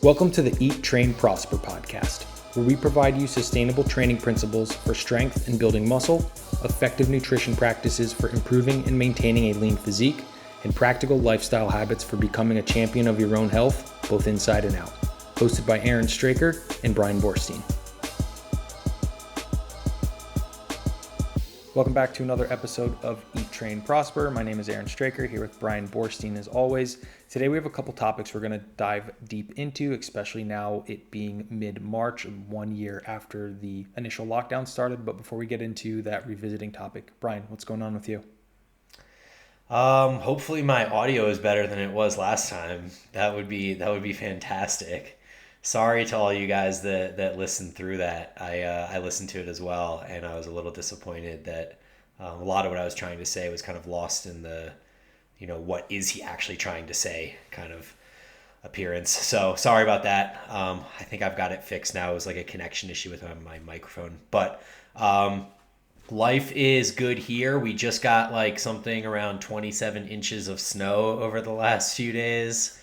Welcome to the Eat, Train, Prosper podcast, where we provide you sustainable training principles for strength and building muscle, effective nutrition practices for improving and maintaining a lean physique, and practical lifestyle habits for becoming a champion of your own health, both inside and out. Hosted by Aaron Straker and Bryan Borstein. Welcome back to another episode of Eat, Train, Prosper. My name is Aaron Straker, here with Bryan Borstein as always. Today we have a couple topics we're going to dive deep into, especially now it being mid-March, 1 year after the initial lockdown started. But before we get into that revisiting topic, Bryan, what's going on with you? Hopefully my audio is better than it was last time. That would be fantastic. Sorry to all you guys that listened through that. I listened to it as well, and I was a little disappointed that a lot of what I was trying to say was kind of lost in the, what is he actually trying to say kind of appearance. So sorry about that. I think I've got it fixed now. It was like a connection issue with my microphone, but life is good here. We just got like something around 27 inches of snow over the last few days.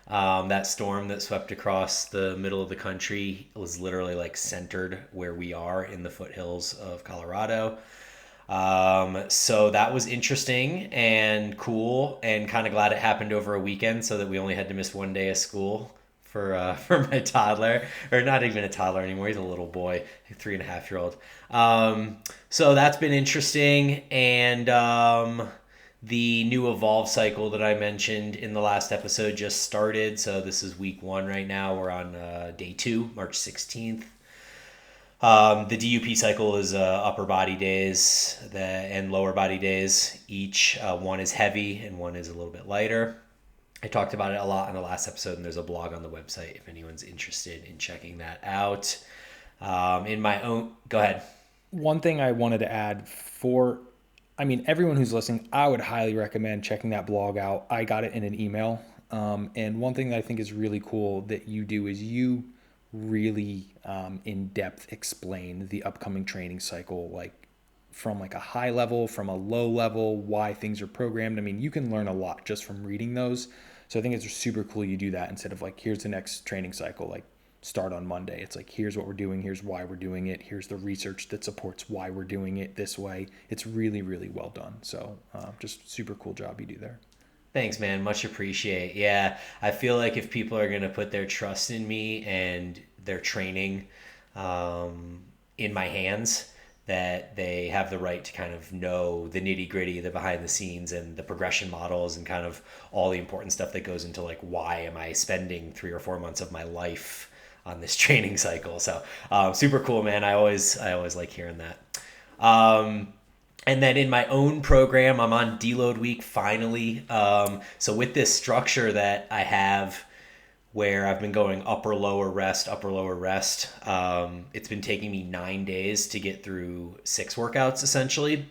That storm that swept across the middle of the country was literally like centered where we are in the foothills of Colorado. So that was interesting and cool, and kind of glad it happened over a weekend so that we only had to miss 1 day of school for my toddler, or not even a toddler anymore. He's a little boy, a 3.5-year-old. So that's been interesting. And, the new Evolve cycle that I mentioned in the last episode just started. So this is week 1 right now. We're on day 2, March 16th. The DUP cycle is upper body days and lower body days. Each one is heavy and one is a little bit lighter. I talked about it a lot in the last episode, and there's a blog on the website if anyone's interested in checking that out. Go ahead. One thing I wanted to add everyone who's listening, I would highly recommend checking that blog out. I got it in an email. And one thing that I think is really cool that you do is you really in depth explain the upcoming training cycle, like from like a high level, from a low level, why things are programmed. I mean, you can learn a lot just from reading those. So I think it's super cool you do that instead of like, here's the next training cycle, like start on Monday. It's like, here's what we're doing. Here's why we're doing it. Here's the research that supports why we're doing it this way. It's really, really well done. So just super cool job you do there. Thanks, man. Much appreciate. Yeah, I feel like if people are going to put their trust in me and their training in my hands, that they have the right to kind of know the nitty gritty, the behind the scenes, and the progression models, and kind of all the important stuff that goes into like, why am I spending 3 or 4 months of my life on this training cycle? So super cool, man. I always like hearing that. And then in my own program, I'm on deload week finally. So with this structure that I have where I've been going upper, lower, rest, it's been taking me 9 days to get through 6 workouts essentially.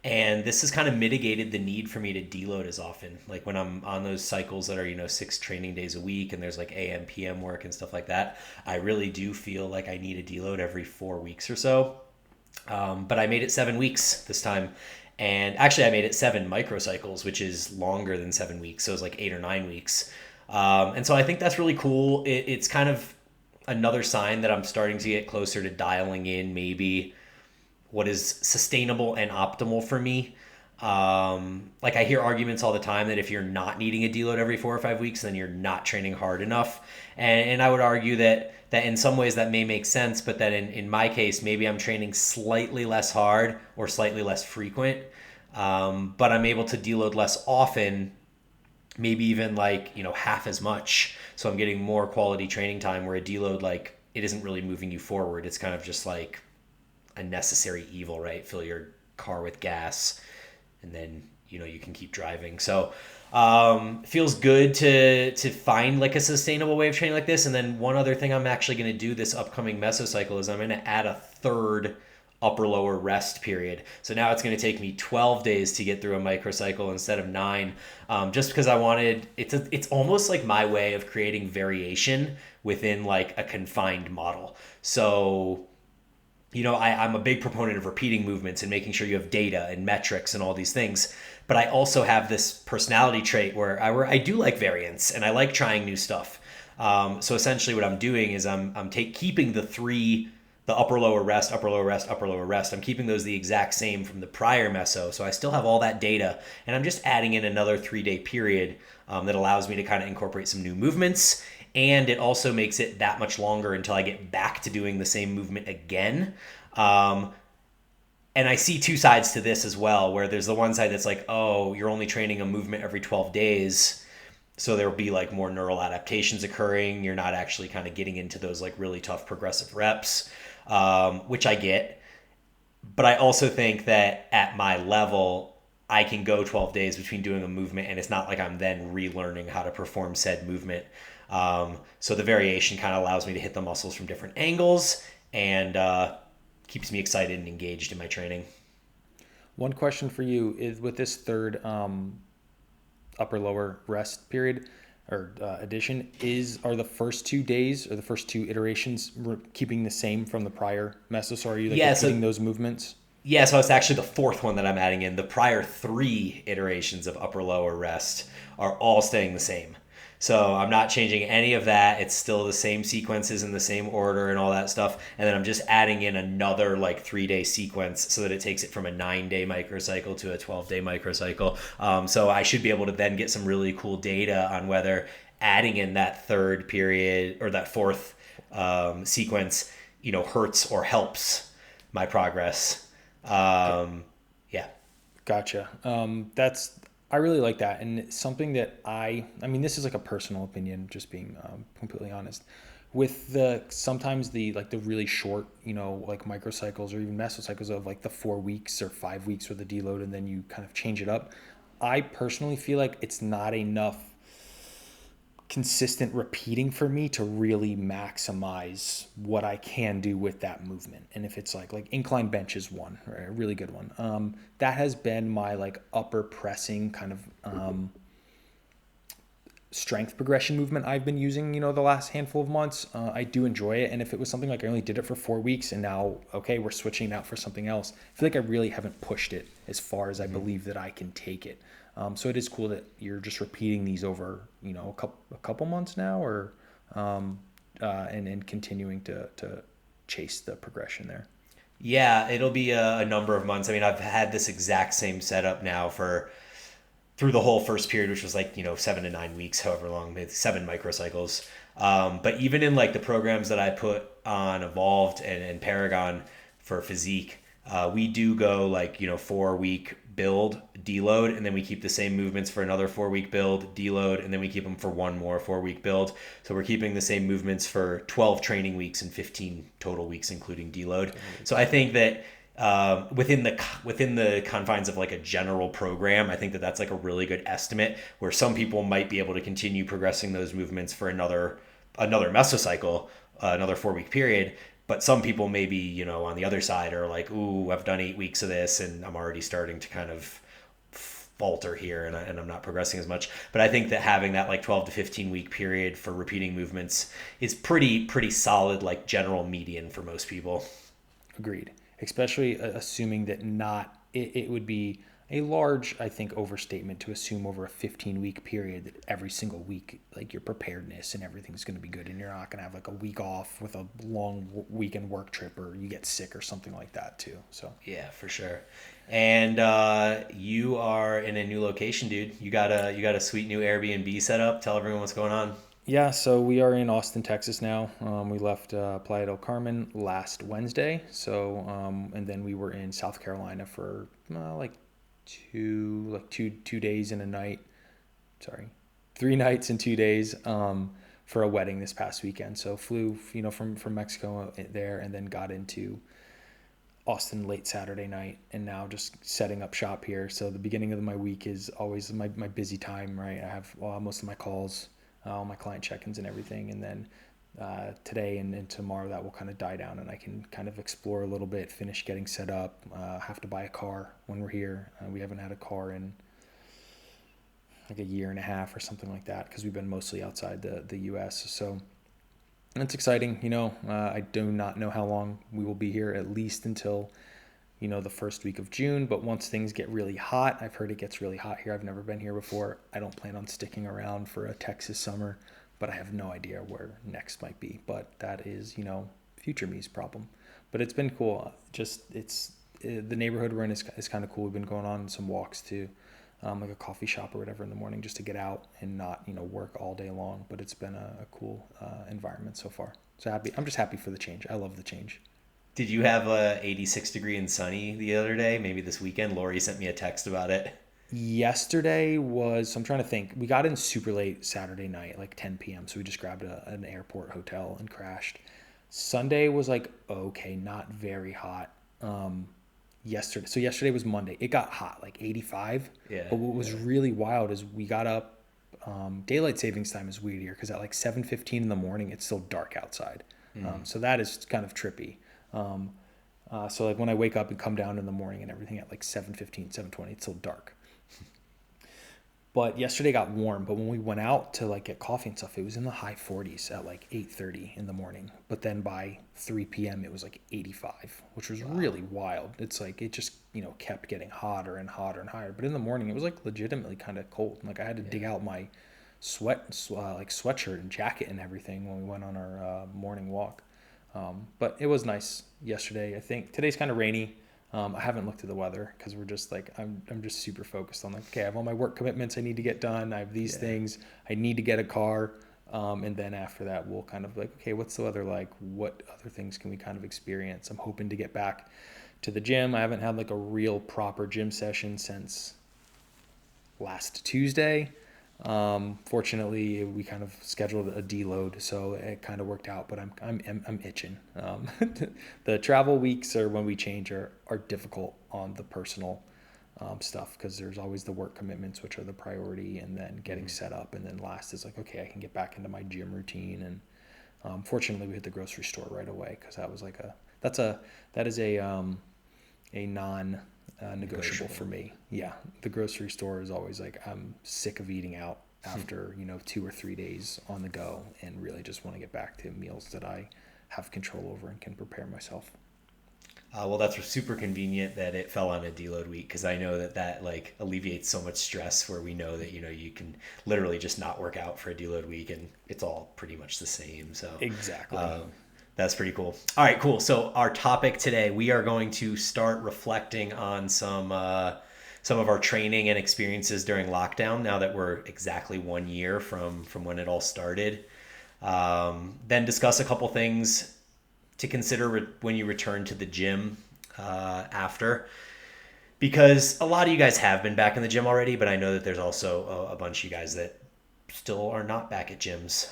And this has kind of mitigated the need for me to deload as often. Like when I'm on those cycles that are, 6 training days a week and there's like AM, PM work and stuff like that, I really do feel like I need a deload every 4 weeks or so. But I made it 7 weeks this time. And actually I made it 7 microcycles, which is longer than 7 weeks. So it was like 8 or 9 weeks. And so I think that's really cool. It's kind of another sign that I'm starting to get closer to dialing in maybe what is sustainable and optimal for me. Like I hear arguments all the time that if you're not needing a deload every 4 or 5 weeks, then you're not training hard enough. And I would argue that in some ways that may make sense, but that in my case, maybe I'm training slightly less hard or slightly less frequent. But I'm able to deload less often, maybe even like, half as much. So I'm getting more quality training time, where a deload, like, it isn't really moving you forward. It's kind of just like a necessary evil, right? Fill your car with gas and then, you can keep driving. So it feels good to find like a sustainable way of training like this. And then one other thing I'm actually going to do this upcoming mesocycle is I'm going to add a third upper lower rest period. So now it's going to take me 12 days to get through a microcycle instead of 9, just because I wanted it's almost like my way of creating variation within like a confined model. So I'm a big proponent of repeating movements and making sure you have data and metrics and all these things. But I also have this personality trait where I do like variance and I like trying new stuff. So essentially, what I'm doing is keeping the upper lower rest, upper lower rest, upper lower rest. I'm keeping those the exact same from the prior meso, so I still have all that data, and I'm just adding in another 3 day period that allows me to kind of incorporate some new movements, and it also makes it that much longer until I get back to doing the same movement again. Um, and I see two sides to this as well, where there's the one side that's like, oh, you're only training a movement every 12 days. So there'll be like more neural adaptations occurring. You're not actually kind of getting into those like really tough progressive reps, which I get. But I also think that at my level, I can go 12 days between doing a movement, and it's not like I'm then relearning how to perform said movement. So the variation kind of allows me to hit the muscles from different angles, and keeps me excited and engaged in my training. One question for you is with this third upper lower rest period or addition is are the first 2 days or the first two iterations keeping the same from the prior meso? So are you like Yeah, repeating so those movements? Yeah, so it's actually the fourth one that I'm adding in. The prior three iterations of upper lower rest are all staying the same. So I'm not changing any of that. It's still the same sequences in the same order and all that stuff. And then I'm just adding in another like 3 day sequence so that it takes it from a 9 day microcycle to a 12 day microcycle. So I should be able to then get some really cool data on whether adding in that third period or that fourth sequence, hurts or helps my progress. Yeah. Gotcha. That's I really like that, and it's something that I mean, this is like a personal opinion, just being completely honest. With the sometimes the like the really short, like microcycles or even mesocycles of like the 4 weeks or 5 weeks with the deload, and then you kind of change it up. I personally feel like it's not enough consistent repeating for me to really maximize what I can do with that movement. And if it's like incline bench is one, right, a really good one. That has been my like upper pressing kind of strength progression movement I've been using, the last handful of months. I do enjoy it. And if it was something like I only did it for 4 weeks and now, okay, we're switching it out for something else, I feel like I really haven't pushed it as far as I believe that I can take it. So it is cool that you're just repeating these over, a couple months now, or and continuing to chase the progression there. Yeah, it'll be a number of months. I mean, I've had this exact same setup now for through the whole first period, which was like 7 to 9 weeks, however long, maybe 7 microcycles. But even in like the programs that I put on Evolved and Paragon for physique, we do go like 4 week build deload, and then we keep the same movements for another 4 week build deload, and then we keep them for one more 4 week build. So we're keeping the same movements for 12 training weeks and 15 total weeks including deload. So I think that within the confines of like a general program, I think that that's like a really good estimate where some people might be able to continue progressing those movements for another mesocycle, another 4 week period. But some people maybe on the other side are like, ooh, I've done 8 weeks of this and I'm already starting to kind of falter here, and I'm not progressing as much. But I think that having that like 12 to 15 week period for repeating movements is pretty solid, like general median for most people. Agreed. Especially assuming that not it would be a large, I think, overstatement to assume over a 15-week period that every single week, like your preparedness and everything's going to be good, and you're not going to have like a week off with a long weekend work trip, or you get sick or something like that too. So Yeah, for sure. And you are in a new location, dude. You got a sweet new Airbnb set up. Tell everyone what's going on. yeah, so we are in Austin, Texas now. We left Playa del Carmen last Wednesday. So and then we were in South Carolina for like two days and a night. Sorry, 3 nights and 2 days for a wedding this past weekend. So flew from Mexico there, and then got into Austin late Saturday night, and now just setting up shop here. So the beginning of my week is always my busy time, right? I have most of my calls, all my client check-ins and everything, and then today and tomorrow that will kind of die down, and I can kind of explore a little bit, finish getting set up. Have to buy a car when we're here. We haven't had a car in like a year and a half or something like that, because we've been mostly outside the U.S. So it's exciting. I do not know how long we will be here, at least until the first week of June. But once things get really hot, I've heard it gets really hot here. I've never been here before. I don't plan on sticking around for a Texas summer, but I have no idea where next might be. But that is, future me's problem. But it's been cool. The neighborhood we're in is kind of cool. We've been going on some walks to like a coffee shop or whatever in the morning just to get out and not, work all day long. But it's been a cool environment so far. So happy. I'm just happy for the change. I love the change. Did you have a 86 degree and sunny the other day? Maybe this weekend? Lori sent me a text about it. Yesterday so I'm trying to think. We got in super late Saturday night, like 10 p.m. So we just grabbed an airport hotel and crashed. Sunday was like, okay, not very hot. Yesterday was Monday. It got hot, like 85. Yeah. But what was really wild is we got up, daylight savings time is weird here because at like 7:15 in the morning, it's still dark outside. So that is kind of trippy. So like when I wake up and come down in the morning and everything at like 7:15, 7:20, it's still dark. But yesterday got warm. But when we went out to like get coffee and stuff, it was in the high 40s at like 8:30 in the morning. But then by 3 p.m. it was like 85, which was really wild. It's like it just kept getting hotter and hotter and higher. But in the morning it was like legitimately kind of cold. Like I had to dig out my sweatshirt and jacket and everything when we went on our morning walk. But it was nice yesterday. I think today's kind of rainy. I haven't looked at the weather because we're just like, I'm just super focused on like, okay, I have all my work commitments I need to get done. I have these things. I need to get a car. And then after that, we'll kind of like, okay, what's the weather like? What other things can we kind of experience? I'm hoping to get back to the gym. I haven't had like a real proper gym session since last Tuesday. Fortunately, we kind of scheduled a deload, so it kind of worked out. But I'm itching. The travel weeks or when we change are difficult on the personal stuff because there's always the work commitments, which are the priority, and then getting set up. And then last is like, okay, I can get back into my gym routine. And fortunately, we hit the grocery store right away because that was like that is a non negotiable for me. Yeah, the grocery store is always like I'm sick of eating out after 2 or 3 days on the go, and really just want to get back to meals that I have control over and can prepare myself. Well, that's super convenient that it fell on a deload week because I know that like alleviates so much stress where we know that you can literally just not work out for a deload week and it's all pretty much the same. So exactly. That's pretty cool. All right, cool. So our topic today, we are going to start reflecting on some of our training and experiences during lockdown. Now that we're exactly 1 year from when it all started, then discuss a couple things to consider when you return to the gym after. Because a lot of you guys have been back in the gym already, but I know that there's also a bunch of you guys that still are not back at gyms.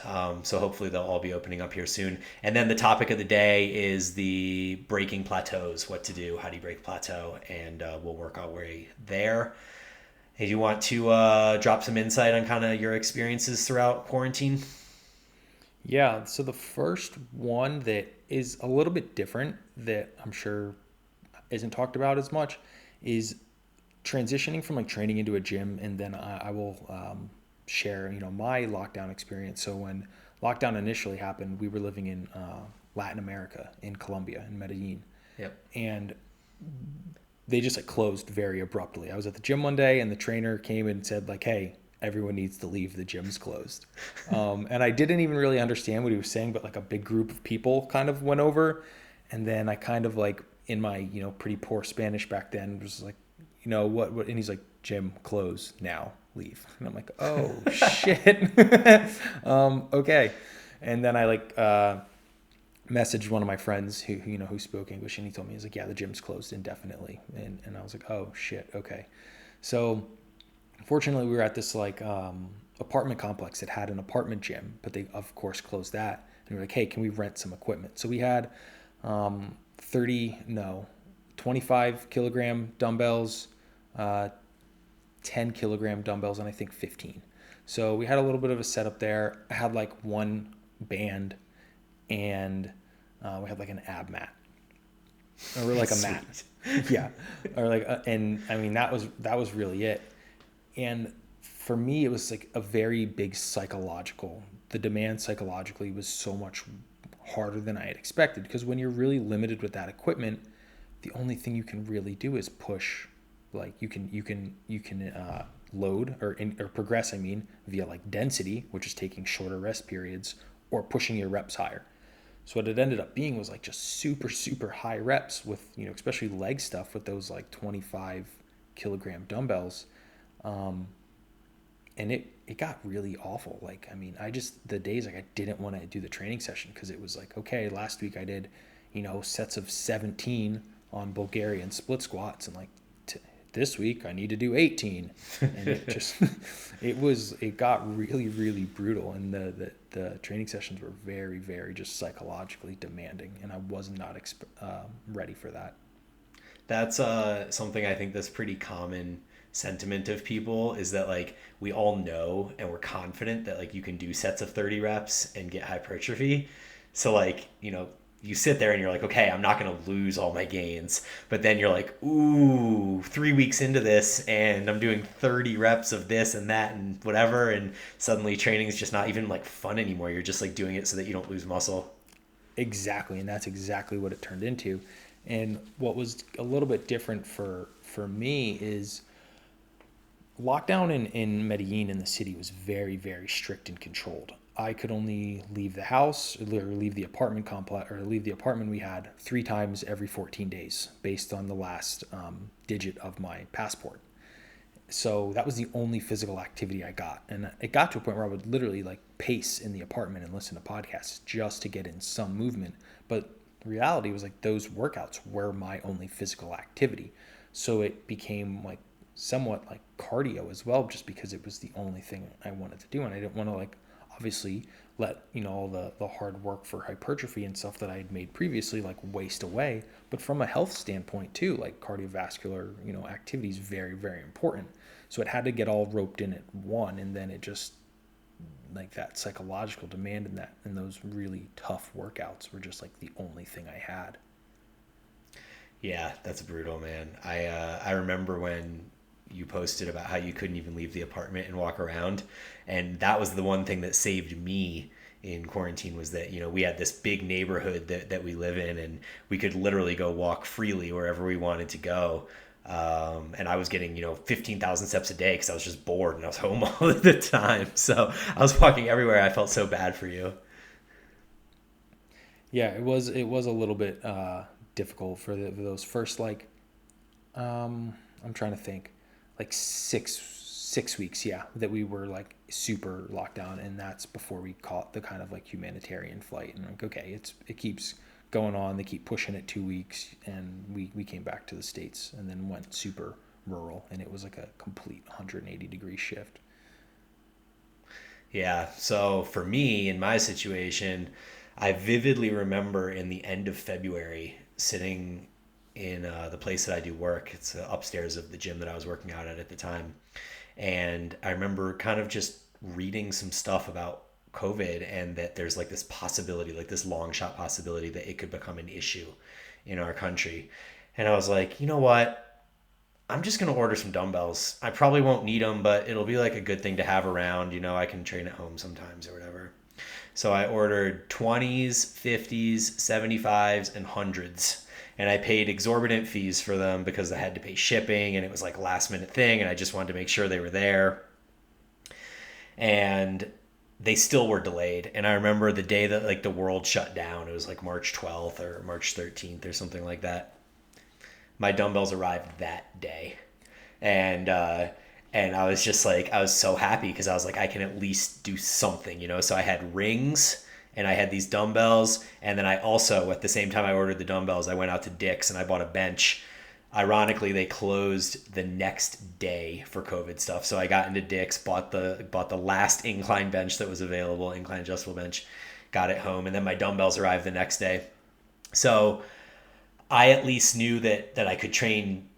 So hopefully they'll all be opening up here soon. And then the topic of the day is the breaking plateaus, what to do, how do you break a plateau, and we'll work our way there. Hey, do you want to drop some insight on kind of your experiences throughout quarantine? Yeah, so the first one that is a little bit different that I'm sure isn't talked about as much is transitioning from like training into a gym, and then I will share my lockdown experience. So when lockdown initially happened, we were living in Latin America, in Colombia, in Medellin. Yep. And they just like closed very abruptly. I was at the gym one day and the trainer came and said like, hey, everyone needs to leave, the gym's closed. And I didn't even really understand what he was saying, but like a big group of people kind of went over, and then I kind of like in my pretty poor Spanish back then was like, what and he's like, gym close now, leave. And I'm like, oh shit. Okay. And then I like messaged one of my friends who spoke English, and he told me, he's like, yeah, the gym's closed indefinitely. And I was like, oh shit, okay. So fortunately we were at this like apartment complex that had an apartment gym, but they of course closed that. And we were like, hey, can we rent some equipment? So we had 25 kilogram dumbbells, 10 kilogram dumbbells, and I think 15. So we had a little bit of a setup there. I had like one band, and we had like an ab mat, or like a mat. Yeah. Or like, and I mean, that was really it. And for me, it was like a very big the demand psychologically was so much harder than I had expected, because when you're really limited with that equipment, the only thing you can really do is push. Like you can load or progress, I mean, via like density, which is taking shorter rest periods or pushing your reps higher. So what it ended up being was like just super, super high reps with, especially leg stuff with those like 25 kilogram dumbbells. And it got really awful. Like, I mean, the days like I didn't want to do the training session because it was like, okay, last week I did, sets of 17 on Bulgarian split squats, and like this week I need to do 18. And it just, it got really, really brutal. And the training sessions were very, very just psychologically demanding. And I was not ready for that. That's something I think that's pretty common sentiment of people, is that like we all know and we're confident that like you can do sets of 30 reps and get hypertrophy. So like, you sit there and you're like, okay, I'm not going to lose all my gains. But then you're like, ooh, 3 weeks into this and I'm doing 30 reps of this and that and whatever. And suddenly training is just not even like fun anymore. You're just like doing it so that you don't lose muscle. Exactly, and that's exactly what it turned into. And what was a little bit different for me is lockdown in Medellin in the city was very, very strict and controlled. I could only leave the house or leave the apartment complex or leave the apartment we had 3 times every 14 days based on the last digit of my passport. So that was the only physical activity I got. And it got to a point where I would literally like pace in the apartment and listen to podcasts just to get in some movement. But the reality was like those workouts were my only physical activity. So it became like somewhat like cardio as well, just because it was the only thing I wanted to do. And I didn't want to like obviously let all the hard work for hypertrophy and stuff that I had made previously like waste away. But from a health standpoint too, like cardiovascular activity is very, very important. So it had to get all roped in at one, and then it just like that psychological demand and those really tough workouts were just like the only thing I had. Yeah, that's brutal, man. I remember when you posted about how you couldn't even leave the apartment and walk around, and that was the one thing that saved me in quarantine, was that we had this big neighborhood that we live in, and we could literally go walk freely wherever we wanted to go. And I was getting 15,000 steps a day because I was just bored and I was home all the time, so I was walking everywhere. I felt so bad for you. Yeah, it was a little bit difficult for those first like I'm trying to think, like six weeks, yeah, that we were like super locked down, and that's before we caught the kind of like humanitarian flight. And like, okay, it keeps going on. They keep pushing it 2 weeks, and we came back to the States and then went super rural, and it was like a complete 180-degree shift. Yeah, so for me, in my situation, I vividly remember in the end of February sitting in the place that I do work. It's upstairs of the gym that I was working out at the time. And I remember kind of just reading some stuff about COVID, and that there's like this possibility, like this long shot possibility that it could become an issue in our country. And I was like, you know what? I'm just going to order some dumbbells. I probably won't need them, but it'll be like a good thing to have around. I can train at home sometimes or whatever. So I ordered 20s, 50s, 75s, and 100s. And I paid exorbitant fees for them because I had to pay shipping, and it was like a last minute thing, and I just wanted to make sure they were there. And they still were delayed. And I remember the day that like the world shut down, it was like March 12th or March 13th or something like that. My dumbbells arrived that day. And I was just like, I was so happy because I was like, I can at least do something. So I had rings and I had these dumbbells. And then I also, at the same time I ordered the dumbbells, I went out to Dick's and I bought a bench. Ironically, they closed the next day for COVID stuff. So I got into Dick's, bought the last incline bench that was available, incline adjustable bench, got it home. And then my dumbbells arrived the next day. So I at least knew that I could train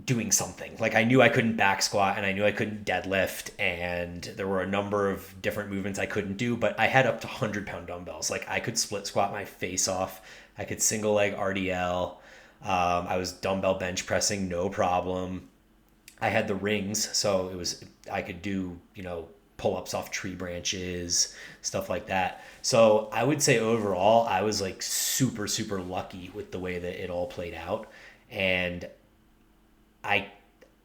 doing something. Like I knew I couldn't back squat, and I knew I couldn't deadlift, and there were a number of different movements I couldn't do, but I had up to 100-pound dumbbells. Like I could split squat my face off. I could single leg RDL. I was dumbbell bench pressing, no problem. I had the rings, so I could do, pull-ups off tree branches, stuff like that. So I would say overall, I was like super, super lucky with the way that it all played out. And I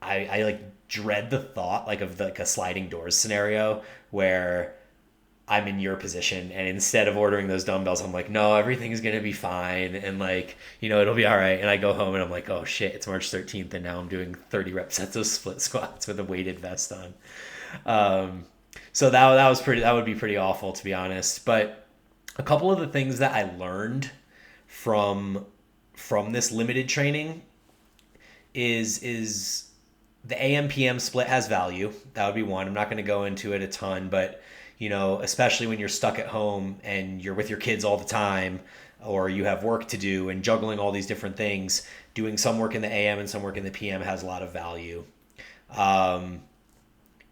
I like dread the thought like of like a sliding doors scenario where I'm in your position, and instead of ordering those dumbbells, I'm like, no, everything's gonna be fine, and like, it'll be all right. And I go home and I'm like, oh shit, it's March 13th, and now I'm doing 30 rep sets of split squats with a weighted vest on. Um, so that would be pretty awful, to be honest. But a couple of the things that I learned from this limited training is the AM PM split has value. That would be one. I'm not going to go into it a ton, but especially when you're stuck at home and you're with your kids all the time, or you have work to do and juggling all these different things, doing some work in the AM and some work in the PM has a lot of value. Um,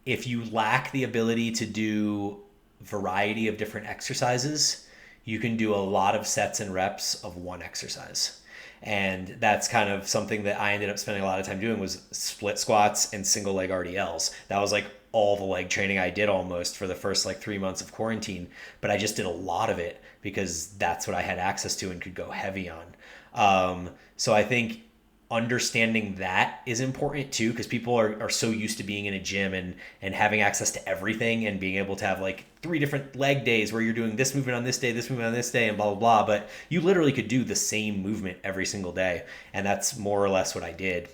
if you lack the ability to do variety of different exercises, you can do a lot of sets and reps of one exercise. And that's kind of something that I ended up spending a lot of time doing was split squats and single leg RDLs. That was like all the leg training I did almost for the first like 3 months of quarantine, but I just did a lot of it because that's what I had access to and could go heavy on. So I think understanding that is important too, because people are so used to being in a gym and having access to everything and being able to have like 3 different leg days where you're doing this movement on this day, this movement on this day, and blah blah blah. But you literally could do the same movement every single day, and that's more or less what I did,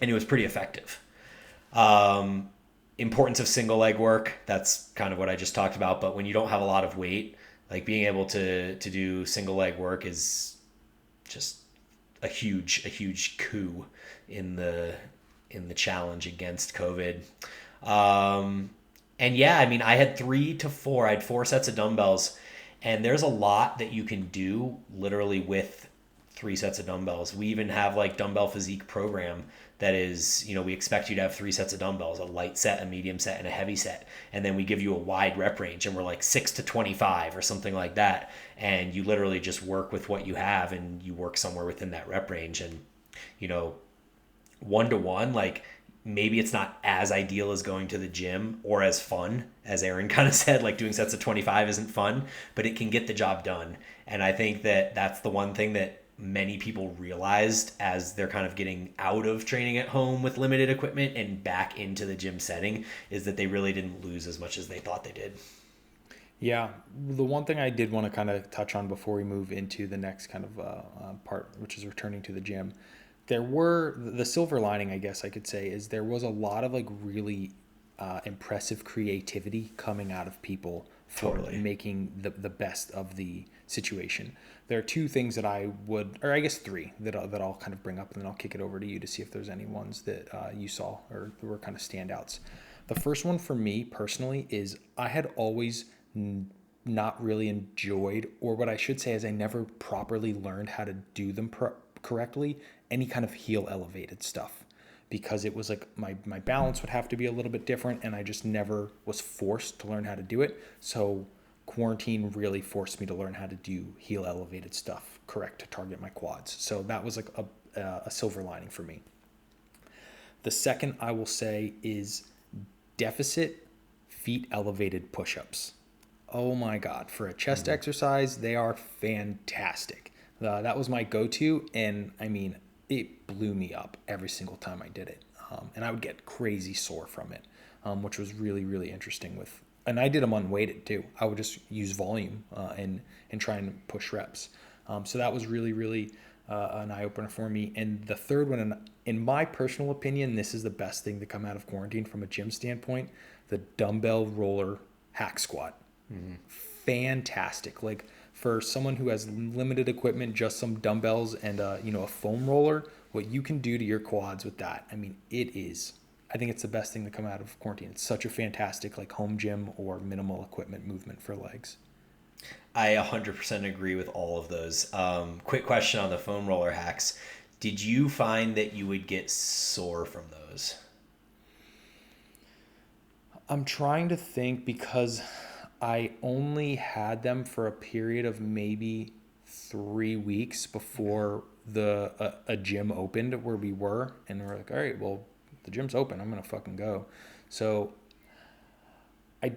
and it was pretty effective. um, Importance of single leg work, that's kind of what I just talked about. But when you don't have a lot of weight, like being able to do single leg work is just a huge coup in the challenge against COVID. Um, and yeah, I mean, I had 3 to 4. I had 4 sets of dumbbells, and there's a lot that you can do literally with 3 sets of dumbbells. We even have like dumbbell physique program that is, we expect you to have 3 sets of dumbbells, a light set, a medium set, and a heavy set. And then we give you a wide rep range, and we're like 6 to 25 or something like that. And you literally just work with what you have, and you work somewhere within that rep range. And, you know, 1 to 1, like maybe it's not as ideal as going to the gym or as fun as Aaron kind of said, like doing sets of 25 isn't fun, but it can get the job done. And I think that that's the one thing that many people realized as they're kind of getting out of training at home with limited equipment and back into the gym setting is that they really didn't lose as much as they thought they did. Yeah, the one thing I did want to kind of touch on before we move into the next kind of part, which is returning to the gym, there were the silver lining, I guess I could say, is there was a lot of like really impressive creativity coming out of people for Totally. making the best of the situation. There are 2 things that I would, or I guess 3 that I'll kind of bring up, and then I'll kick it over to you to see if there's any ones that you saw or were kind of standouts. The first one for me personally is I had always not really enjoyed, or what I should say is I never properly learned how to do them correctly, any kind of heel elevated stuff, because it was like my balance would have to be a little bit different, and I just never was forced to learn how to do it. So quarantine really forced me to learn how to do heel elevated stuff correct to target my quads. So that was like a silver lining for me. The second I will say is deficit feet elevated push-ups. Oh my God. For a chest exercise, they are fantastic. That was my go-to. And I mean, it blew me up every single time I did it. And I would get crazy sore from it, which was really, really interesting and I did them unweighted too. I would just use volume and try and push reps. So that was really, really an eye opener for me. And the third one, and in my personal opinion, this is the best thing to come out of quarantine from a gym standpoint, the dumbbell roller hack squat. Fantastic. Like for someone who has limited equipment, just some dumbbells and a foam roller, what you can do to your quads with that. I mean, I think it's the best thing to come out of quarantine. It's such a fantastic like home gym or minimal equipment movement for legs. I 100% agree with all of those. Quick question on the foam roller hacks. Did you find that you would get sore from those? I'm trying to think because I only had them for a period of maybe 3 weeks before a gym opened where we were, and we're like, all right, well, the gym's open. I'm gonna fucking go. So I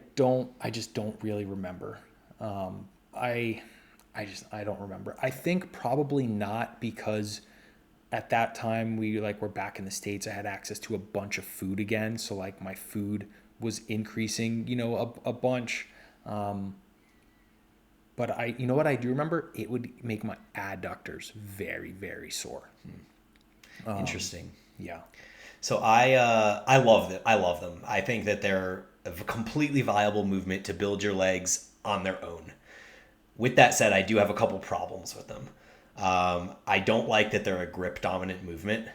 just don't really remember. Um, I I don't remember. I think probably not because at that time we like were back in the States. I had access to a bunch of food again, so like my food was increasing, a bunch. Um, but you know what I do remember? It would make my adductors very, very sore. Interesting. Yeah. So I love them. I love them. I think that they're a completely viable movement to build your legs on their own. With that said, I do have a couple problems with them. I don't like that they're a grip dominant movement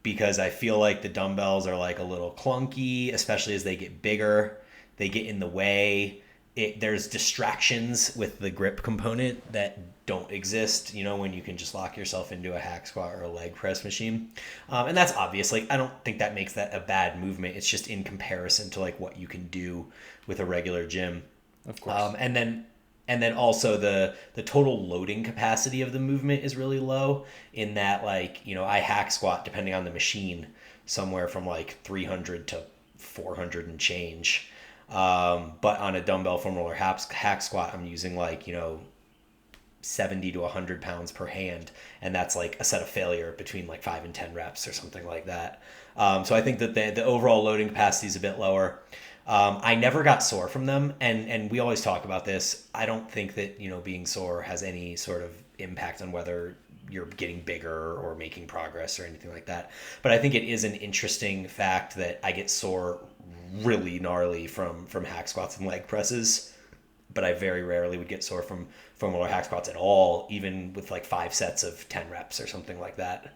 because I feel like the dumbbells are like a little clunky, especially as they get bigger. They get in the way. There's distractions with the grip component that don't exist, when you can just lock yourself into a hack squat or a leg press machine. And that's obvious. Like, I don't think that makes that a bad movement. It's just in comparison to like what you can do with a regular gym. Of course. And then also the total loading capacity of the movement is really low in that, like, I hack squat depending on the machine somewhere from like 300 to 400 and change. But on a dumbbell foam roller hack squat, I'm using like, 70 to 100 pounds per hand. And that's like a set of failure between like 5 and 10 reps or something like that. So I think that the overall loading capacity is a bit lower. I never got sore from them, and we always talk about this. I don't think that being sore has any sort of impact on whether you're getting bigger or making progress or anything like that. But I think it is an interesting fact that I get sore really gnarly from hack squats and leg presses, but I very rarely would get sore from foam roller hack squats at all, even with like 5 sets of 10 reps or something like that.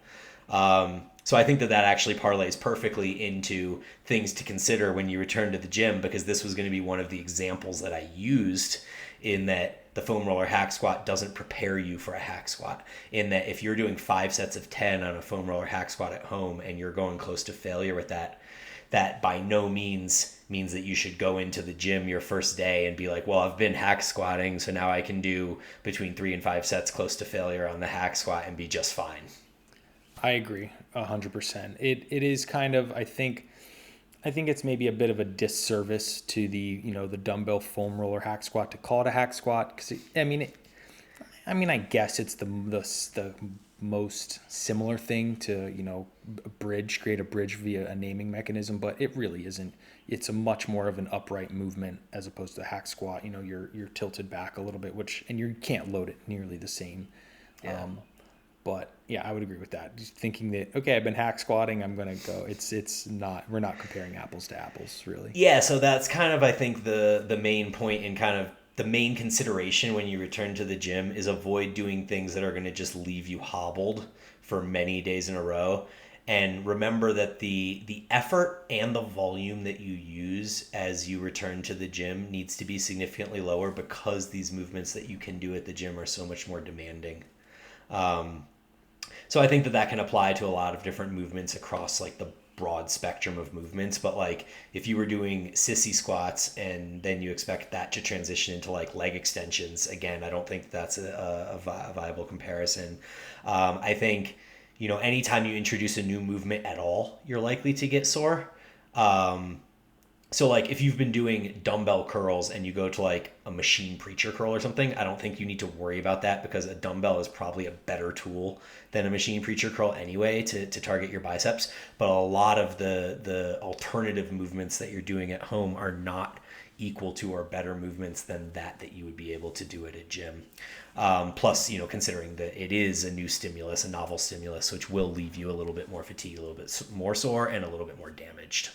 So I think that actually parlays perfectly into things to consider when you return to the gym, because this was going to be one of the examples that I used, in that the foam roller hack squat doesn't prepare you for a hack squat. In that if you're doing 5 sets of 10 on a foam roller hack squat at home and you're going close to failure with that by no means that you should go into the gym your first day and be like, well, I've been hack squatting, so now I can do between 3 and 5 sets close to failure on the hack squat and be just fine. I agree 100%. It is kind of, I think it's maybe a bit of a disservice to the dumbbell foam roller hack squat to call it a hack squat, because I guess it's the most similar thing to create a bridge via a naming mechanism, but it really isn't. It's a much more of an upright movement as opposed to the hack squat. You're tilted back a little bit, and you can't load it nearly the same. Yeah. But yeah, I would agree with that. Just thinking that, okay, I've been hack squatting, I'm gonna go. It's not. We're not comparing apples to apples, really. Yeah, so that's kind of, I think, the main point, and kind of the main consideration when you return to the gym is avoid doing things that are going to just leave you hobbled for many days in a row. And remember that the effort and the volume that you use as you return to the gym needs to be significantly lower, because these movements that you can do at the gym are so much more demanding. So I think that can apply to a lot of different movements across like the broad spectrum of movements. But like if you were doing sissy squats and then you expect that to transition into like leg extensions, again, I don't think that's a viable comparison. I think, anytime you introduce a new movement at all, you're likely to get sore. So like if you've been doing dumbbell curls and you go to like a machine preacher curl or something, I don't think you need to worry about that, because a dumbbell is probably a better tool than a machine preacher curl anyway to target your biceps. But a lot of the alternative movements that you're doing at home are not equal to or better movements than that you would be able to do at a gym. Plus, considering that it is a new stimulus, a novel stimulus, which will leave you a little bit more fatigued, a little bit more sore, and a little bit more damaged.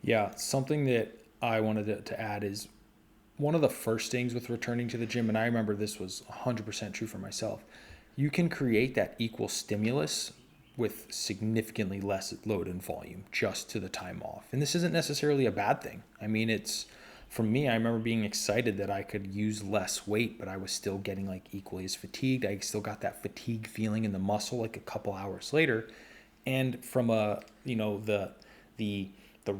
Yeah, something that I wanted to add is one of the first things with returning to the gym, and I remember this was 100% true for myself. You can create that equal stimulus with significantly less load and volume just to the time off. And this isn't necessarily a bad thing. For me, I remember being excited that I could use less weight, but I was still getting like equally as fatigued. I still got that fatigue feeling in the muscle like a couple hours later. And from the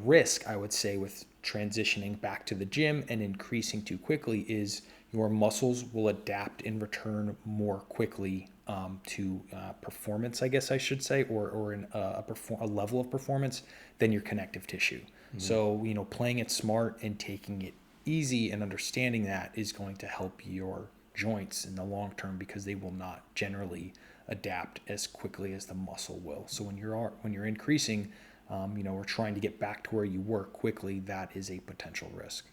risk, I would say, with transitioning back to the gym and increasing too quickly is your muscles will adapt and return more quickly to performance, I guess I should say, or a level of performance than your connective tissue. Mm-hmm. So, playing it smart and taking it easy and understanding that is going to help your joints in the long term because they will not generally adapt as quickly as the muscle will. So when you're increasing, or trying to get back to where you were quickly, that is a potential risk.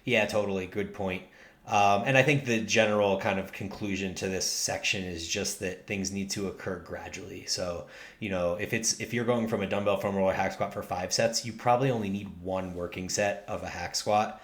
Yeah, totally. Good point. And I think the general kind of conclusion to this section is just that things need to occur gradually. So, if you're going from a dumbbell foam roller hack squat for 5 sets, you probably only need one working set of a hack squat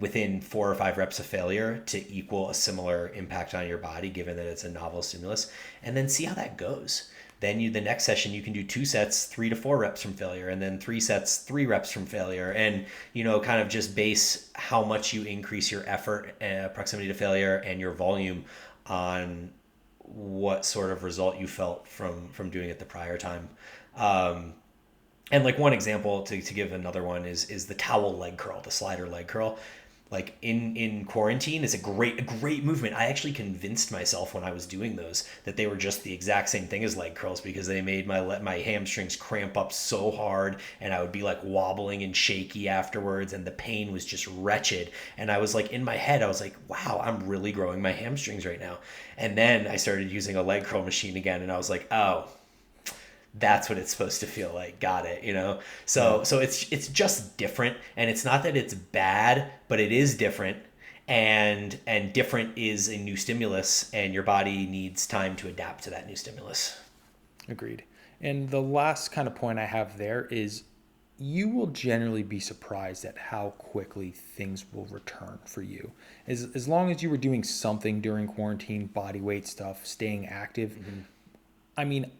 within 4 or 5 reps of failure to equal a similar impact on your body, given that it's a novel stimulus, and then see how that goes. Then the next session, you can do 2 sets, 3 to 4 reps from failure, and then 3 sets, 3 reps from failure, and kind of just base how much you increase your effort, proximity to failure, and your volume on what sort of result you felt from doing it the prior time. And like one example to give another one is the towel leg curl, the slider leg curl. Like in quarantine, it's a great movement. I actually convinced myself when I was doing those that they were just the exact same thing as leg curls, because they made my hamstrings cramp up so hard, and I would be like wobbling and shaky afterwards, and the pain was just wretched. And I was like, in my head, I was like, wow, I'm really growing my hamstrings right now. And then I started using a leg curl machine again, and I was like, oh, that's what it's supposed to feel like. Got it, So it's just different, and it's not that it's bad, but it is different, and different is a new stimulus, and your body needs time to adapt to that new stimulus. Agreed. And the last kind of point I have there is you will generally be surprised at how quickly things will return for you. As long as you were doing something during quarantine, body weight stuff, staying active, I mean,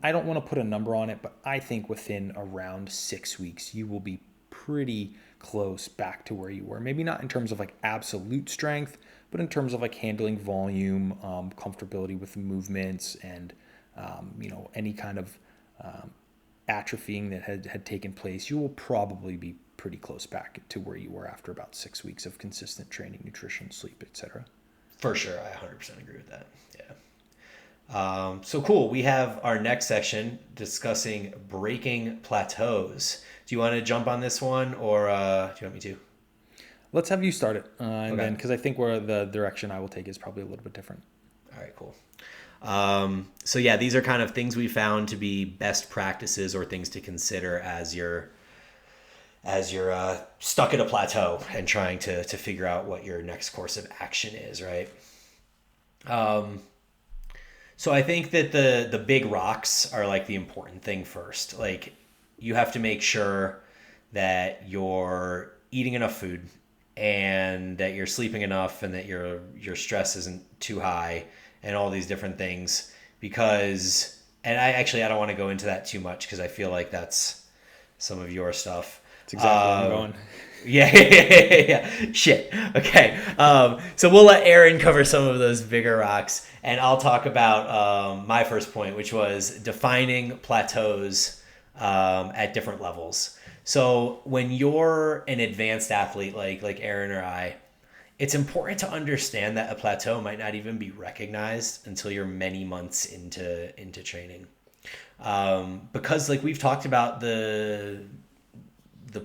I don't want to put a number on it, but I think within around 6 weeks, you will be pretty close back to where you were. Maybe not in terms of like absolute strength, but in terms of like handling volume, comfortability with movements, and any kind of atrophying that had taken place. You will probably be pretty close back to where you were after about 6 weeks of consistent training, nutrition, sleep, etc. For sure, I 100% agree with that. Yeah. So cool. We have our next section discussing breaking plateaus. Do you want to jump on this one, or do you want me to? Let's have you start it, and Okay. then because I think where the direction I will take is probably a little bit different. All right, cool. So yeah, these are kind of things we found to be best practices or things to consider as you're stuck at a plateau and trying to figure out what your next course of action is, right? So I think that the big rocks are like the important thing first. Like, you have to make sure that you're eating enough food, and that you're sleeping enough, and that your stress isn't too high, and all these different things. Because, and I don't want to go into that too much, because I feel like that's some of your stuff. That's exactly where I'm going. Yeah. Shit. Okay. So we'll let Aaron cover some of those bigger rocks, and I'll talk about my first point, which was defining plateaus at different levels. So when you're an advanced athlete like Aaron or I, it's important to understand that a plateau might not even be recognized until you're many months into training, because like we've talked about the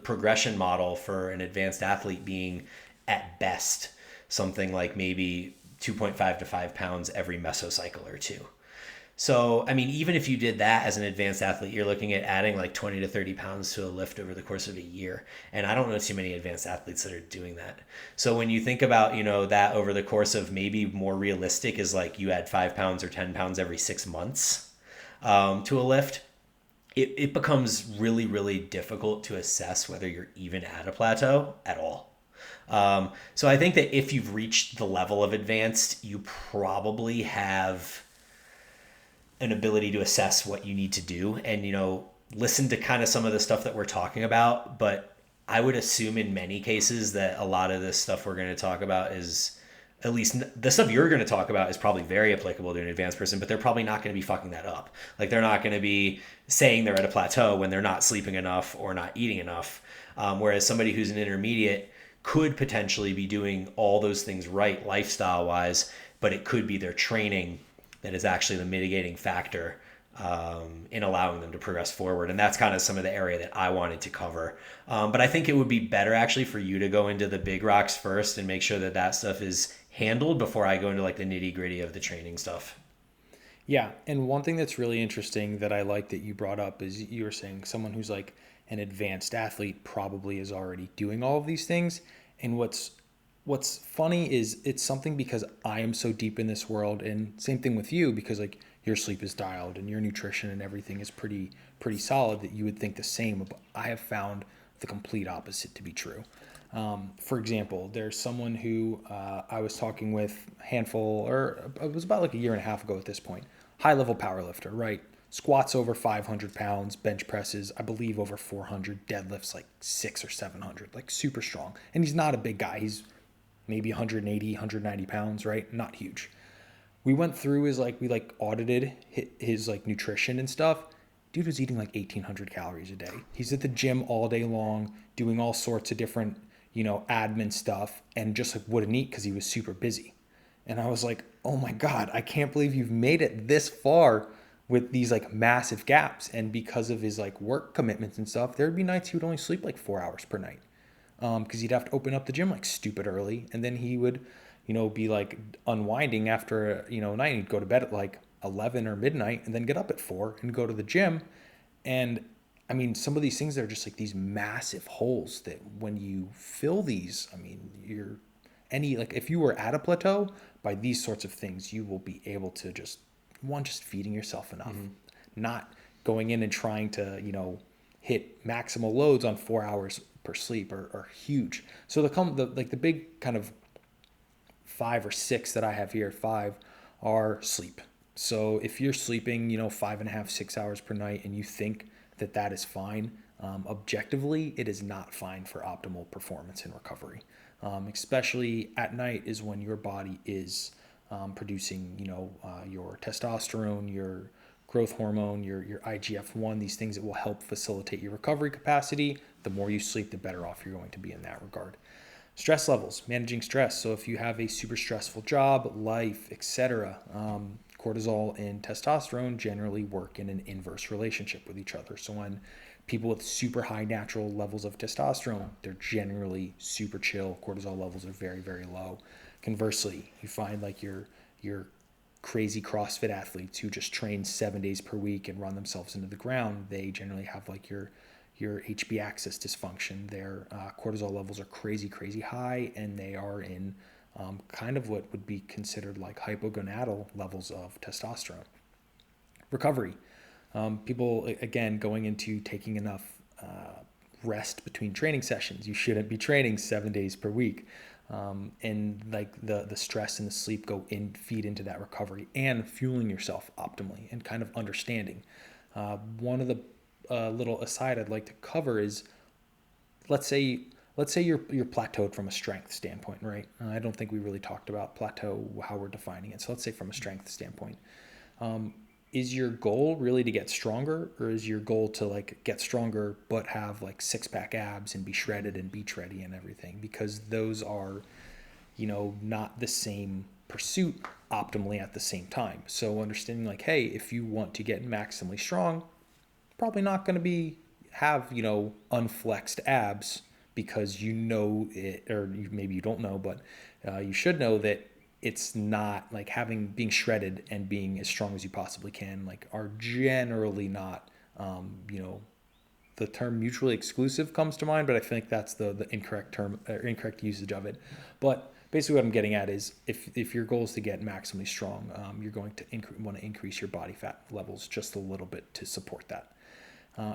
progression model for an advanced athlete being at best something like maybe 2.5 to 5 pounds every mesocycle or two. So, I mean, even if you did that as an advanced athlete, you're looking at adding like 20 to 30 pounds to a lift over the course of a year. And I don't know too many advanced athletes that are doing that. So when you think about, that over the course of, maybe more realistic is like you add 5 pounds or 10 pounds every 6 months to a lift, it becomes really, really difficult to assess whether you're even at a plateau at all. So I think that if you've reached the level of advanced, you probably have an ability to assess what you need to do and, listen to kind of some of the stuff that we're talking about. But I would assume in many cases that a lot of this stuff we're going to talk about is, at least the stuff you're going to talk about, is probably very applicable to an advanced person, but they're probably not going to be fucking that up. Like, they're not going to be saying they're at a plateau when they're not sleeping enough or not eating enough. Whereas somebody who's an intermediate could potentially be doing all those things right lifestyle wise, but it could be their training that is actually the mitigating factor in allowing them to progress forward. And that's kind of some of the area that I wanted to cover. But I think it would be better actually for you to go into the big rocks first and make sure that stuff is handled before I go into like the nitty gritty of the training stuff. Yeah, and one thing that's really interesting that I like that you brought up is you were saying someone who's like an advanced athlete probably is already doing all of these things. And what's funny is it's something because I am so deep in this world, and same thing with you because like your sleep is dialed and your nutrition and everything is pretty solid that you would think the same. But I have found the complete opposite to be true. For example, there's someone who I was talking with a handful, or it was about like a year and a half ago at this point. High level power lifter, right? Squats over 500 pounds, bench presses, I believe over 400, deadlifts like 600 or 700, like super strong. And he's not a big guy. He's maybe 180, 190 pounds, right? Not huge. We went through his like, we like audited his like nutrition and stuff. Dude was eating like 1,800 calories a day. He's at the gym all day long, doing all sorts of different, admin stuff, and just like wouldn't eat because he was super busy. And I was like, oh my God, I can't believe you've made it this far with these like massive gaps. And because of his like work commitments and stuff, there'd be nights he would only sleep like 4 hours per night. Because he'd have to open up the gym like stupid early. And then he would, be like unwinding after, a night. He'd go to bed at like 11 or midnight and then get up at 4 and go to the gym. And I mean, some of these things are just like these massive holes that when you fill these, I mean, like if you were at a plateau by these sorts of things, you will be able to just feeding yourself enough, not going in and trying to, hit maximal loads on 4 hours per sleep are huge. So the big kind of five or six that I have here, five are sleep. So if you're sleeping, 5.5, 6 hours per night, and you think that that is fine, objectively, it is not fine for optimal performance and recovery. Especially at night is when your body is producing, your testosterone, your growth hormone, your IGF-1, these things that will help facilitate your recovery capacity. The more you sleep, the better off you're going to be in that regard. Stress levels, managing stress. So if you have a super stressful job, life, etc., cortisol and testosterone generally work in an inverse relationship with each other. So when people with super high natural levels of testosterone, they're generally super chill. Cortisol levels are very, very low. Conversely, you find like your crazy CrossFit athletes who just train 7 days per week and run themselves into the ground, they generally have like your HB axis dysfunction. Their cortisol levels are crazy, crazy high, and they are in kind of what would be considered like hypogonadal levels of testosterone. Recovery. People, again, going into taking enough rest between training sessions. You shouldn't be training 7 days per week. And like the stress and the sleep feed into that recovery and fueling yourself optimally and kind of understanding. One of the little aside I'd like to cover is let's say you're plateaued from a strength standpoint, right? I don't think we really talked about plateau, how we're defining it. So let's say from a strength standpoint, is your goal really to get stronger, or is your goal to like get stronger but have like six-pack abs and be shredded and beach ready and everything? Because those are, not the same pursuit optimally at the same time. So understanding like, hey, if you want to get maximally strong, probably not going to have unflexed abs, because it, or maybe you don't know, but you should know that it's not like being shredded and being as strong as you possibly can like are generally not the term mutually exclusive comes to mind, but I think that's the incorrect term or incorrect usage of it. But basically what I'm getting at is if your goal is to get maximally strong, you're going to want to increase your body fat levels just a little bit to support that.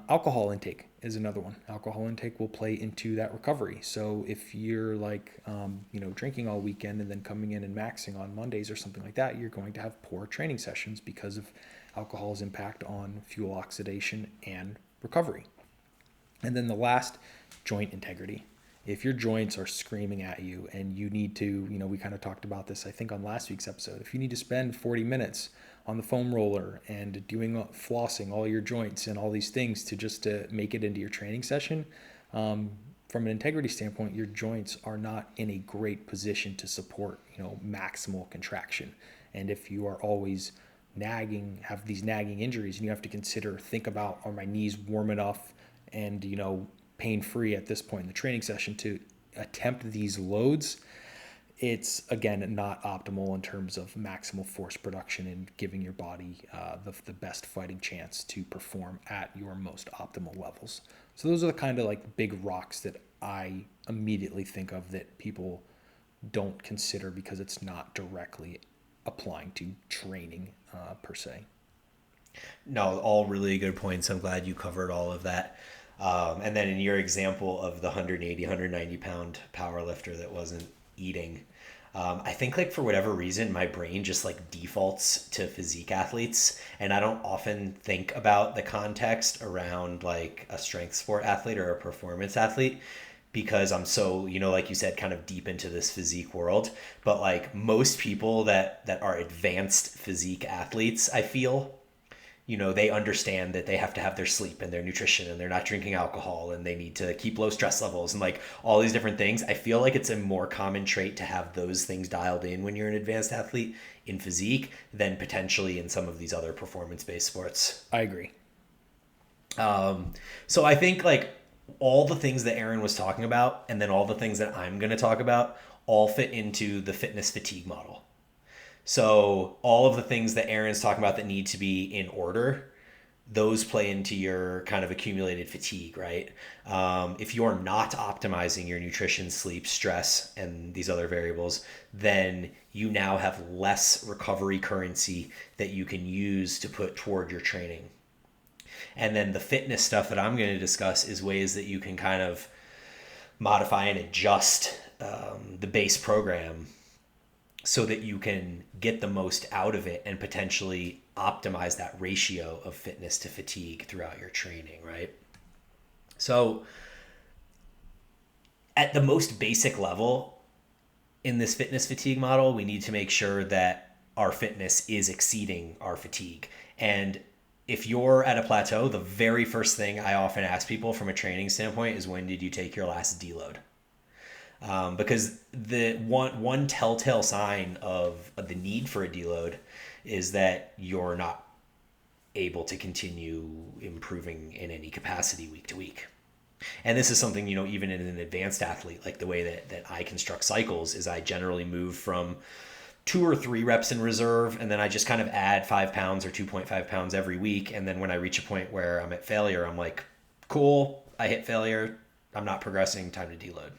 Alcohol intake is another one. Alcohol intake will play into that recovery. So if you're like, drinking all weekend and then coming in and maxing on Mondays or something like that, you're going to have poor training sessions because of alcohol's impact on fuel oxidation and recovery. And then the last, joint integrity. If your joints are screaming at you and you need to, we kind of talked about this, I think, on last week's episode. If you need to spend 40 minutes on the foam roller and flossing all your joints and all these things to make it into your training session, from an integrity standpoint, your joints are not in a great position to support, maximal contraction. And if you are always have these nagging injuries, and you have to think about, are my knees warm enough and, pain-free at this point in the training session to attempt these loads, it's again not optimal in terms of maximal force production and giving your body the best fighting chance to perform at your most optimal levels. So those are the kind of like big rocks that I immediately think of that people don't consider because it's not directly applying to training per se. No, all really good points. I'm glad you covered all of that. And then in your example of the 180, 190 pound power lifter that wasn't eating, I think like for whatever reason, my brain just like defaults to physique athletes. And I don't often think about the context around like a strength sport athlete or a performance athlete because I'm so, like you said, kind of deep into this physique world. But like most people that are advanced physique athletes, I feel they understand that they have to have their sleep and their nutrition and they're not drinking alcohol and they need to keep low stress levels and like all these different things. I feel like it's a more common trait to have those things dialed in when you're an advanced athlete in physique than potentially in some of these other performance based sports. I agree. So I think like all the things that Aaron was talking about and then all the things that I'm going to talk about all fit into the fitness fatigue model. So all of the things that Aaron's talking about that need to be in order, those play into your kind of accumulated fatigue, right? If you're not optimizing your nutrition, sleep, stress, and these other variables, then you now have less recovery currency that you can use to put toward your training. And then the fitness stuff that I'm going to discuss is ways that you can kind of modify and adjust the base program so that you can get the most out of it and potentially optimize that ratio of fitness to fatigue throughout your training, right? So at the most basic level in this fitness fatigue model, we need to make sure that our fitness is exceeding our fatigue. And if you're at a plateau, the very first thing I often ask people from a training standpoint is when did you take your last deload? Because the one telltale sign of the need for a deload is that you're not able to continue improving in any capacity week to week. And this is something, even in an advanced athlete, like the way that I construct cycles is I generally move from 2 or 3 reps in reserve, and then I just kind of add 5 pounds or 2.5 pounds every week. And then when I reach a point where I'm at failure, I'm like, cool, I hit failure. I'm not progressing, time to deload.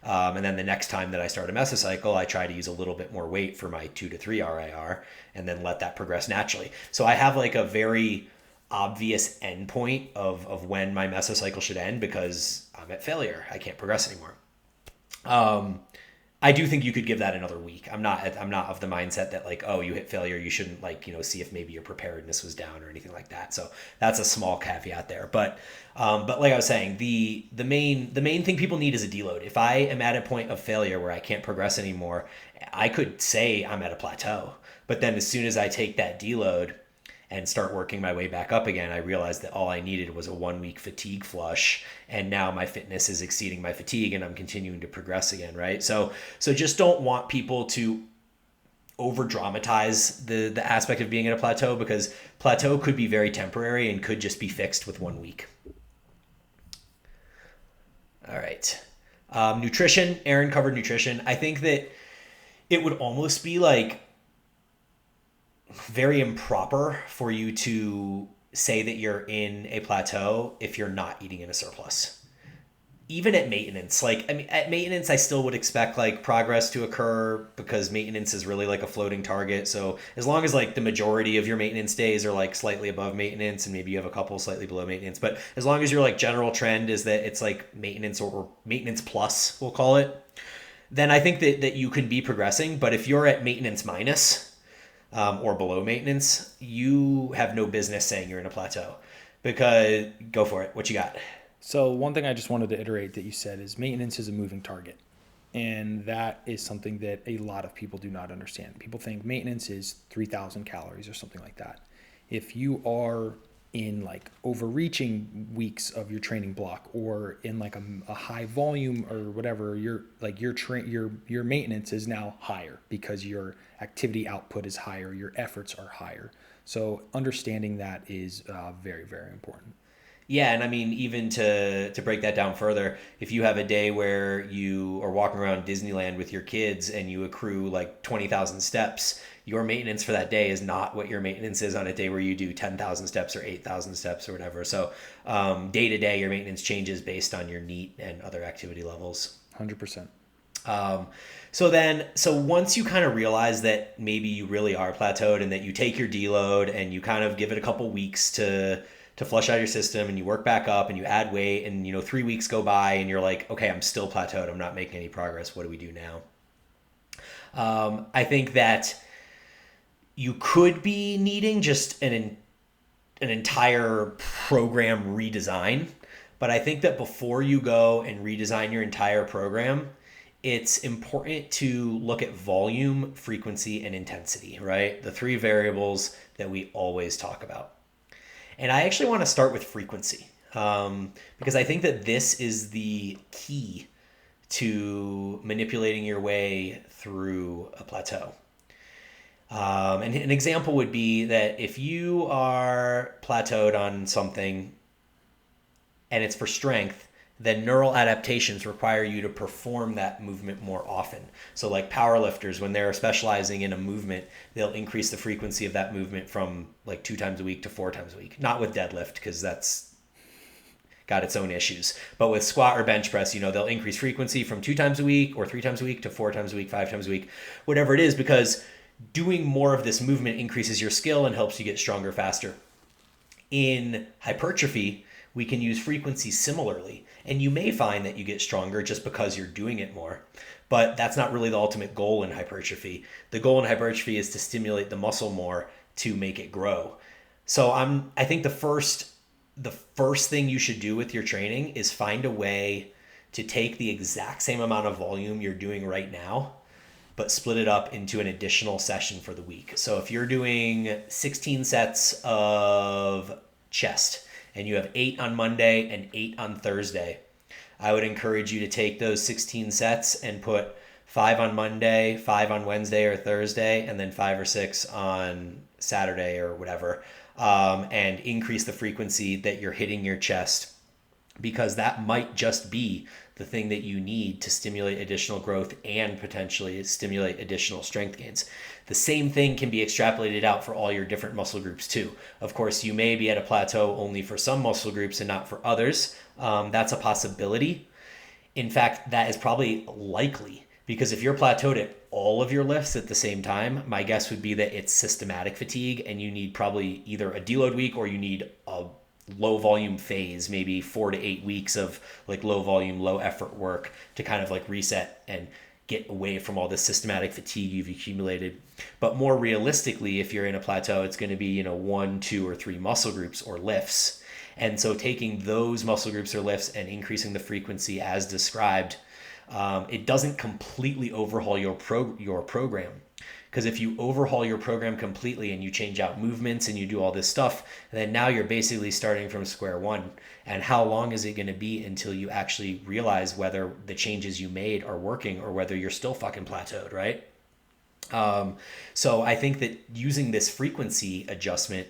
And then the next time that I start a mesocycle, I try to use a little bit more weight for my 2 to 3 RIR and then let that progress naturally. So I have like a very obvious endpoint of when my mesocycle should end because I'm at failure. I can't progress anymore. I do think you could give that another week. I'm not of the mindset that like, oh, you hit failure, you shouldn't like, see if maybe your preparedness was down or anything like that. So that's a small caveat there. But like I was saying, the main thing people need is a deload. If I am at a point of failure where I can't progress anymore, I could say I'm at a plateau. But then as soon as I take that deload and start working my way back up again, I realized that all I needed was a 1 week fatigue flush. And now my fitness is exceeding my fatigue and I'm continuing to progress again, right? So just don't want people to over dramatize the aspect of being at a plateau because plateau could be very temporary and could just be fixed with 1 week. All right. Nutrition, Aaron covered nutrition. I think that it would almost be like very improper for you to say that you're in a plateau if you're not eating in a surplus. Even at maintenance, like, I mean, at maintenance, I still would expect like progress to occur because maintenance is really like a floating target. So as long as like the majority of your maintenance days are like slightly above maintenance and maybe you have a couple slightly below maintenance, but as long as your like general trend is that it's like maintenance or maintenance plus, we'll call it, then I think that you can be progressing. But if you're at maintenance minus, or below maintenance, you have no business saying you're in a plateau because go for it. What you got? So one thing I just wanted to iterate that you said is maintenance is a moving target. And that is something that a lot of people do not understand. People think maintenance is 3,000 calories or something like that. If you are in like overreaching weeks of your training block or in like a high volume or whatever, your maintenance is now higher because your activity output is higher, your efforts are higher. So understanding that is very, very important. Yeah, and I mean, even to break that down further, if you have a day where you are walking around Disneyland with your kids and you accrue like 20,000 steps, your maintenance for that day is not what your maintenance is on a day where you do 10,000 steps or 8,000 steps or whatever. So, day to day, your maintenance changes based on your NEAT and other activity levels. 100%. Um, so once you kind of realize that maybe you really are plateaued and that you take your deload and you kind of give it a couple weeks to flush out your system and you work back up and you add weight and 3 weeks go by and you're like, okay, I'm still plateaued. I'm not making any progress. What do we do now? I think that you could be needing just an entire program redesign. But I think that before you go and redesign your entire program, it's important to look at volume, frequency, and intensity, right? The three variables that we always talk about. And I actually want to start with frequency because I think that this is the key to manipulating your way through a plateau. And an example would be that if you are plateaued on something and it's for strength, then neural adaptations require you to perform that movement more often. So, like powerlifters, when they're specializing in a movement, they'll increase the frequency of that movement from like 2 times a week to 4 times a week. Not with deadlift, because that's got its own issues. But with squat or bench press, they'll increase frequency from 2 times a week or 3 times a week to 4 times a week, 5 times a week, whatever it is, because doing more of this movement increases your skill and helps you get stronger faster. In hypertrophy, we can use frequency similarly. And you may find that you get stronger just because you're doing it more. But that's not really the ultimate goal in hypertrophy. The goal in hypertrophy is to stimulate the muscle more to make it grow. So I think the first thing you should do with your training is find a way to take the exact same amount of volume you're doing right now, but split it up into an additional session for the week. So if you're doing 16 sets of chest and you have 8 on Monday and 8 on Thursday, I would encourage you to take those 16 sets and put 5 on Monday, 5 on Wednesday or Thursday, and then 5 or 6 on Saturday or whatever, and increase the frequency that you're hitting your chest, because that might just be the thing that you need to stimulate additional growth and potentially stimulate additional strength gains. The same thing can be extrapolated out for all your different muscle groups too. Of course, you may be at a plateau only for some muscle groups and not for others. That's a possibility. In fact, that is probably likely, because if you're plateaued at all of your lifts at the same time, my guess would be that it's systematic fatigue and you need probably either a deload week or you need a low volume phase, maybe 4 to 8 weeks of like low volume, low effort work to kind of like reset and get away from all this systematic fatigue you've accumulated. But more realistically, if you're in a plateau, it's going to be, 1, 2, or 3 muscle groups or lifts. And so taking those muscle groups or lifts and increasing the frequency as described, it doesn't completely overhaul your program. Because if you overhaul your program completely and you change out movements and you do all this stuff, then now you're basically starting from square one. And how long is it going to be until you actually realize whether the changes you made are working or whether you're still fucking plateaued, right? So I think that using this frequency adjustment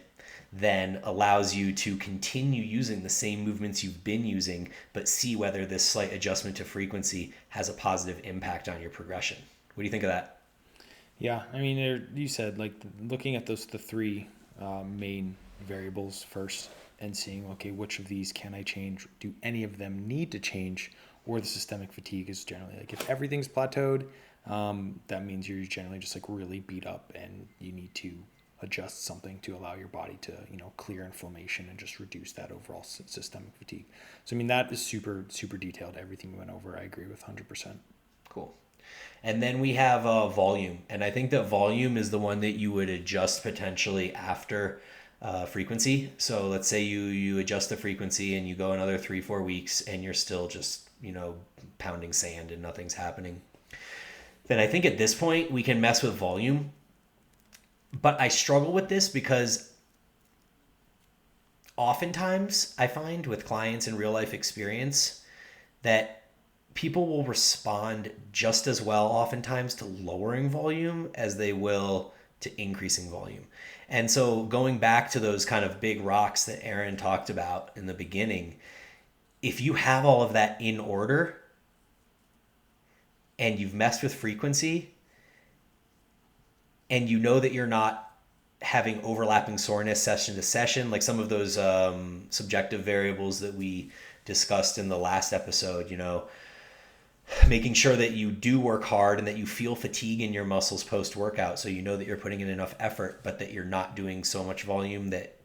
then allows you to continue using the same movements you've been using, but see whether this slight adjustment to frequency has a positive impact on your progression. What do you think of that? Yeah, I mean, you said like looking at the three main variables first and seeing, okay, which of these can I change? Do any of them need to change? Or the systemic fatigue is generally like if everything's plateaued, that means you're generally just like really beat up and you need to adjust something to allow your body to, clear inflammation and just reduce that overall systemic fatigue. So, I mean, that is super, super detailed. Everything we went over, I agree with 100%. Cool. And then we have volume. And I think that volume is the one that you would adjust potentially after frequency. So let's say you adjust the frequency and you go another 3-4 weeks and you're still just, pounding sand and nothing's happening. Then I think at this point we can mess with volume. But I struggle with this because oftentimes I find with clients in real life experience that people will respond just as well oftentimes to lowering volume as they will to increasing volume. And so going back to those kind of big rocks that Aaron talked about in the beginning, if you have all of that in order and you've messed with frequency and you know that you're not having overlapping soreness session to session, like some of those subjective variables that we discussed in the last episode, making sure that you do work hard and that you feel fatigue in your muscles post workout, so you know that you're putting in enough effort, but that you're not doing so much volume that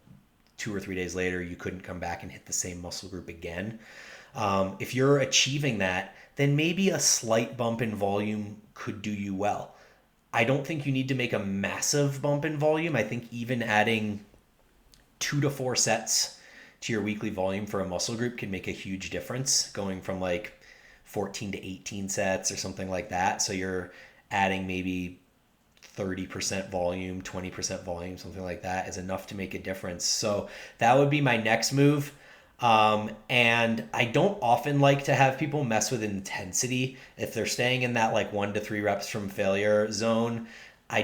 2 or 3 days later you couldn't come back and hit the same muscle group again. If you're achieving that, then maybe a slight bump in volume could do you well. I don't think you need to make a massive bump in volume. I think even adding 2 to 4 sets to your weekly volume for a muscle group can make a huge difference, going from like 14 to 18 sets or something like that. So you're adding maybe 30% volume, 20% volume, something like that is enough to make a difference. So that would be my next move. And I don't often like to have people mess with intensity. If they're staying in that like 1 to 3 reps from failure zone, I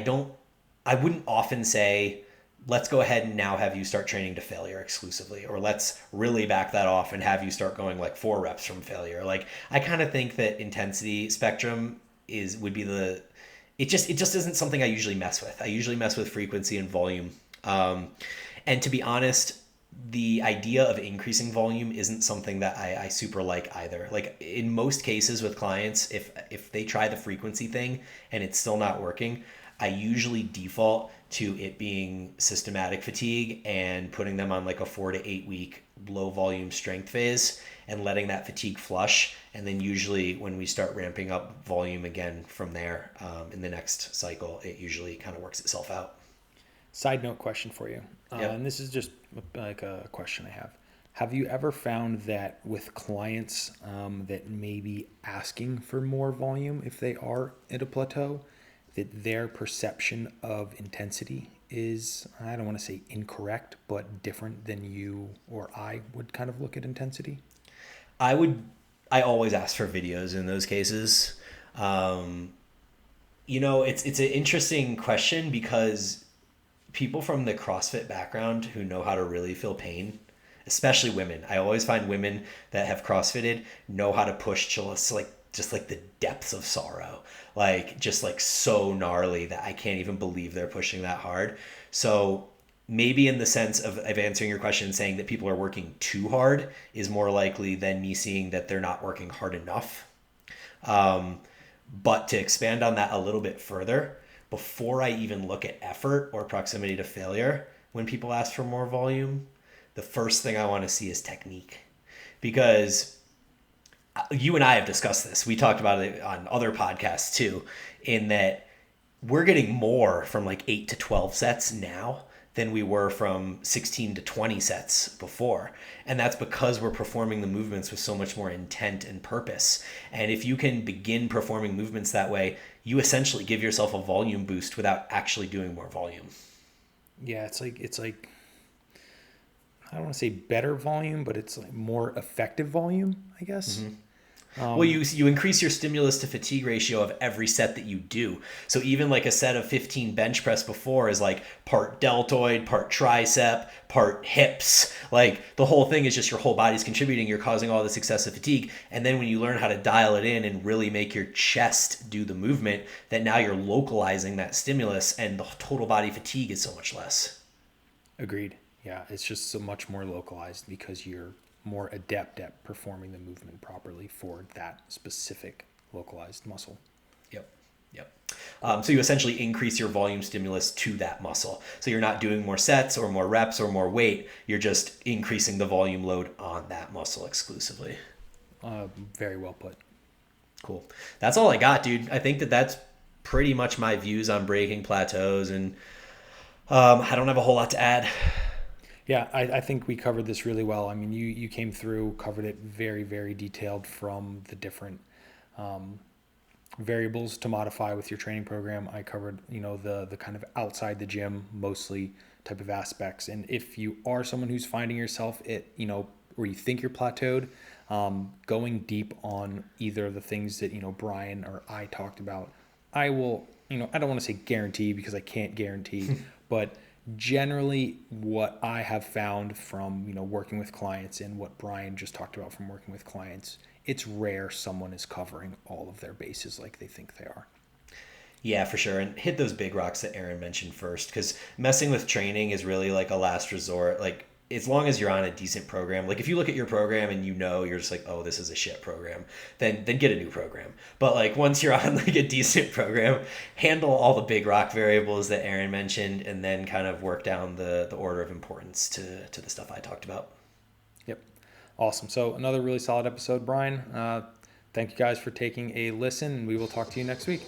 wouldn't often say, let's go ahead and now have you start training to failure exclusively, or let's really back that off and have you start going like 4 reps from failure. Like, I kind of think that intensity spectrum would be it just isn't something I usually mess with. I usually mess with frequency and volume. And to be honest, the idea of increasing volume isn't something that I super like either. Like, in most cases with clients, if they try the frequency thing and it's still not working, I usually default to it being systematic fatigue and putting them on like a 4 to 8 week low volume strength phase and letting that fatigue flush. And then usually when we start ramping up volume again from there, in the next cycle, it usually kind of works itself out. Side note question for you. Yep. And this is just like a question I have. Have you ever found that with clients that may be asking for more volume if they are at a plateau, that their perception of intensity is, I don't want to say incorrect, but different than you or I would kind of look at intensity? I always ask for videos in those cases. It's an interesting question because people from the CrossFit background who know how to really feel pain, especially women. I always find women that have CrossFitted know how to push just like the depths of sorrow, like just like so gnarly that I can't even believe they're pushing that hard. So maybe in the sense of answering your question, saying that people are working too hard is more likely than me seeing that they're not working hard enough. But to expand on that a little bit further, before I even look at effort or proximity to failure, when people ask for more volume, the first thing I want to see is technique. Because you and I have discussed this. We talked about it on other podcasts too, in that we're getting more from like 8 to 12 sets now than we were from 16 to 20 sets before. And that's because we're performing the movements with so much more intent and purpose. And if you can begin performing movements that way, you essentially give yourself a volume boost without actually doing more volume. Yeah, it's like I don't want to say better volume, but it's like more effective volume, I guess. Mm-hmm. Well, you increase your stimulus to fatigue ratio of every set that you do. So even like a set of 15 bench press before is like part deltoid, part tricep, part hips. Like the whole thing is just your whole body's contributing. You're causing all this excessive fatigue. And then when you learn how to dial it in and really make your chest do the movement, that now you're localizing that stimulus and the total body fatigue is so much less. Agreed. Yeah, it's just so much more localized because you're more adept at performing the movement properly for that specific localized muscle. Yep. So you essentially increase your volume stimulus to that muscle. So you're not doing more sets or more reps or more weight. You're just increasing the volume load on that muscle exclusively. Very well put. Cool. That's all I got, dude. I think that's pretty much my views on breaking plateaus, and I don't have a whole lot to add. Yeah, I think we covered this really well. I mean, you came through, covered it very, very detailed from the different variables to modify with your training program. I covered, the kind of outside the gym, mostly type of aspects. And if you are someone who's finding yourself at, where you think you're plateaued, going deep on either of the things that, Bryan or I talked about, I will I don't want to say guarantee because I can't guarantee, but generally what I have found from, working with clients and what Bryan just talked about from working with clients, it's rare someone is covering all of their bases like they think they are. Yeah, for sure. And hit those big rocks that Aaron mentioned first, because messing with training is really like a last resort. Like, as long as you're on a decent program, like if you look at your program and you're just like, oh, this is a shit program, then get a new program. But like once you're on like a decent program, handle all the big rock variables that Aaron mentioned, and then kind of work down the order of importance to the stuff I talked about. Yep. Awesome. So another really solid episode, Bryan. Thank you guys for taking a listen, and we will talk to you next week.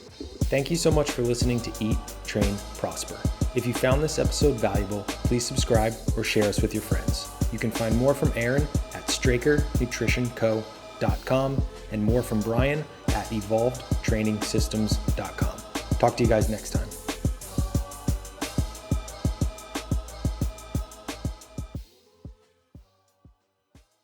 Thank you so much for listening to Eat, Train, Prosper. If you found this episode valuable, please subscribe or share us with your friends. You can find more from Aaron at strakernutritionco.com and more from Bryan at evolvedtrainingsystems.com. Talk to you guys next time.